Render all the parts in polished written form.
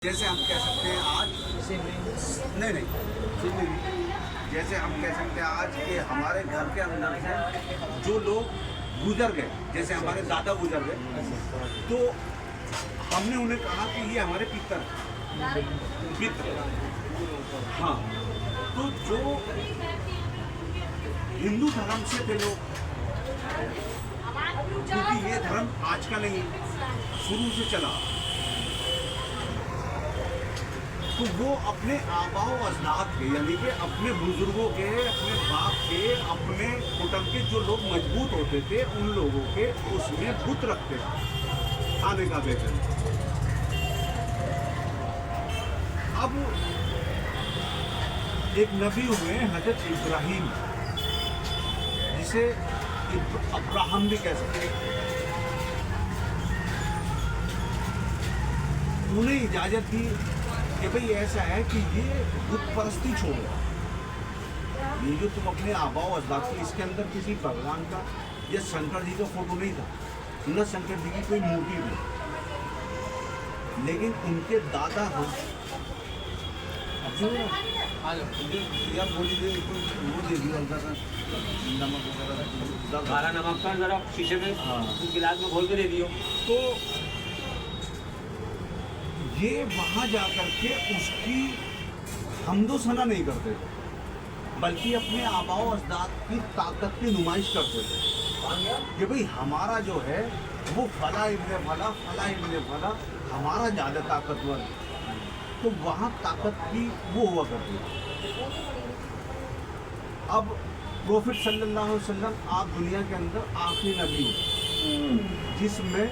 जैसे हम कह सकते हैं आज नहीं, जैसे हम कह सकते हैं आज कि हमारे घर के अंदर से जो लोग गुजर गए, जैसे हमारे दादा गुजर गए, तो हमने उन्हें कहा कि ये हमारे पितर हाँ। तो जो हिंदू धर्म से थे लोग, क्योंकि ये धर्म आज का नहीं, शुरू से चला, तो वो अपने आबाओ अजदाद के, यानी कि अपने बुजुर्गों के, अपने बाप के, अपने कुटुंब के जो लोग मजबूत होते थे, उन लोगों के उसमें बुत रखते थे खाने का बेचन। अब एक नबी हुए हजरत इब्राहिम, जिसे अब्राहम भी कह सकते हैं, उन्हें इजाजत दी कि भाई ऐसा है कि ये बुत परस्ती छोड़ो, ये जो तुम अपने आबाओ अजदाद की, इसके अंदर किसी भगवान का या शंकर जी का फोटो नहीं था, न शंकर जी की कोई मूर्ति थी, लेकिन उनके दादा हम यार बोली दे, वो दे दिया हल्का सा नमक वगैरह, खारा नमक का जरा शीशे में गिलास में घोल के दे दियो। तो ये वहाँ जा कर के उसकी हमदो सना नहीं करते थे, बल्कि अपने आबाओ अजदाद की ताकत की नुमाइश करते थे कि भाई हमारा जो है वो फला इब्ने फला, फला इब्ने फला, हमारा ज़्यादा ताकतवर है। तो वहाँ ताकत की वो हुआ करती है। अब प्रोफेट सल्लल्लाहु अलैहि वसल्लम आप दुनिया के अंदर आखिरी नबी हो, जिसमें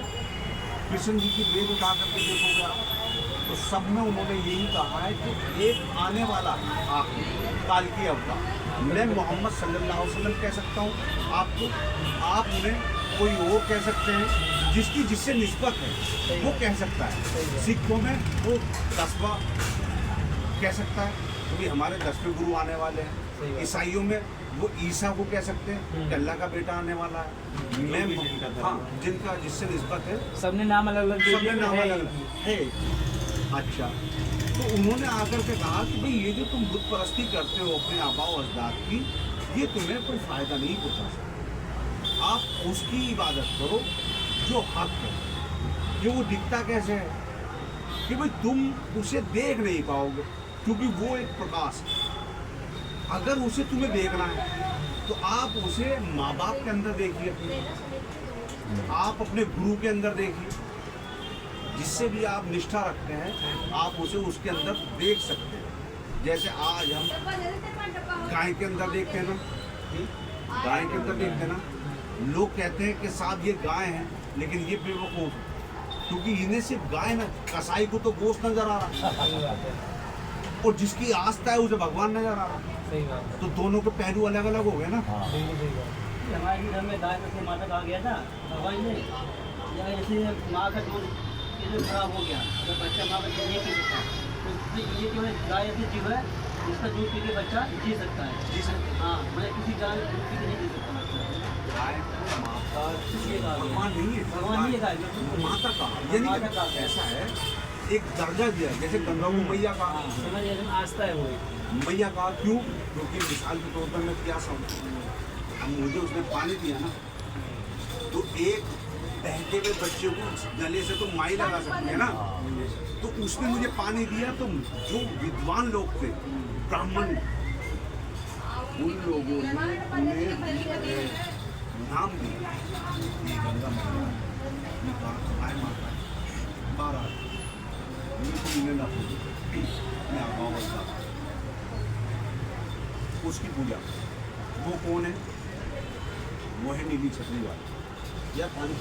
कृष्ण जी की बेद उठा करके देखोगे आप, तो सब में उन्होंने यही कहा है कि एक आने वाला आखिरी काल की अवतार मैं मोहम्मद सल्लल्लाहु अलैहि वसल्लम कह सकता हूँ आपको, आप उन्हें कोई और कह सकते हैं, जिसकी जिससे निस्बत है वो कह सकता है। सिखों में वो 10वां कह सकता है, क्योंकि हमारे 10वें गुरु आने वाले हैं। ईसाइयों में वो ईसा को कह सकते हैं कि अल्लाह का बेटा आने वाला है। मैं हाँ, जिनका जिससे निस्बत है, सबने नाम अलग अलग, सबने नाम अलग है। अच्छा, तो उन्होंने आकर के कहा कि भाई ये जो तुम बुत परस्ती करते हो अपने आबाओ अजदाद की, ये तुम्हें कोई फ़ायदा नहीं पहुँचा सकता। आप उसकी इबादत करो जो हक है। कि वो दिखता कैसे है कि भाई तुम उसे देख नहीं पाओगे, क्योंकि वो एक प्रकाश है। अगर उसे तुम्हें देखना है तो आप उसे माँ बाप के अंदर देखिए, आप अपने गुरु के अंदर देखिए, जिससे भी आप निष्ठा रखते हैं आप उसे उसके अंदर देख सकते हैं। जैसे आज हम गाय के अंदर देखते हैं ना, गाय के अंदर देखते हैं ना, लोग कहते हैं कि साहब ये गाय है, लेकिन ये बेवकूफ़ है, क्योंकि इन्हें सिर्फ गाय ना, कसाई को तो गोश्त नजर आ रहा है और जिसकी आस्था है उसे भगवान नजर आ रहा है। सही बात। तो दोनों के पहलू अलग अलग हो गए ना। हमारे घर में गाय का माता कहा गया था भगवान ने, या ऐसे माँ का दूध खराब हो गया, अगर बच्चा माँ का दूध नहीं पी सकता, तो ये जो है गाय ऐसी जीव है जिसका दूध पी के बच्चा जी सकता है। जी सर, हाँ, मतलब किसी गाय दूध पी के नहीं जी सकता बच्चा। गाय को माता भगवान नहीं है, भगवान नहीं है गाय, माता का, यानी कि ऐसा है एक दर्जा दिया है। जैसे गंगा को मैया का, समझ आस्था है वो मैया का क्यों? क्योंकि मिसाल के तौर पर मैं प्यासा हूँ, अब मुझे उसने पानी दिया ना, तो एक बहते हुए बच्चे को गले से तो माई लगा सकते हैं ना, तो उसने मुझे पानी दिया। तो जो विद्वान लोग थे, ब्राह्मण, उन लोगों ने उन्हें नाम दिया ये गंगा मैया, गाय माता, 12 उसकी पूजा। वो कौन है? वो है नीली छतरी वाला या पानी